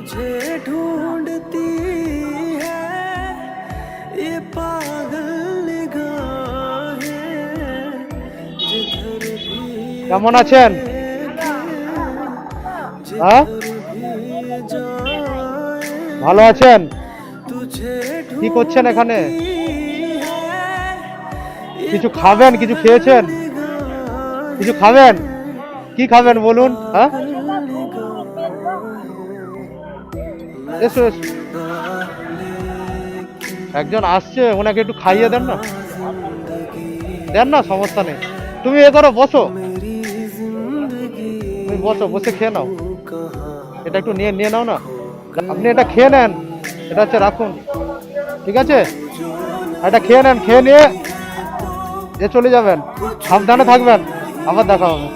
तुझे ढूंढती है ये पागल निगाहें जिधर भी কেমন আছেন? হ্যাঁ, ভালো আছেন? কি করছেন এখানে? কিছু খাবেন? কিছু খেয়েছেন? কিছু খাবেন? কি খাবেন বলুন? হ্যাঁ, এসো এসো, একজন আসছে, ওনাকে একটু খাইয়ে দেন না, দেন না, সমস্যা নেই। তুমি এ করো, বসো, তুমি বসো, বসে খেয়ে নাও। এটা একটু নিয়ে নিয়ে নাও না, আপনি এটা খেয়ে নেন, এটা হচ্ছে রাখুন, ঠিক আছে? এটা খেয়ে নেন, খেয়ে নিয়ে চলে যাবেন, সাবধানে থাকবেন, আবার দেখা হবে।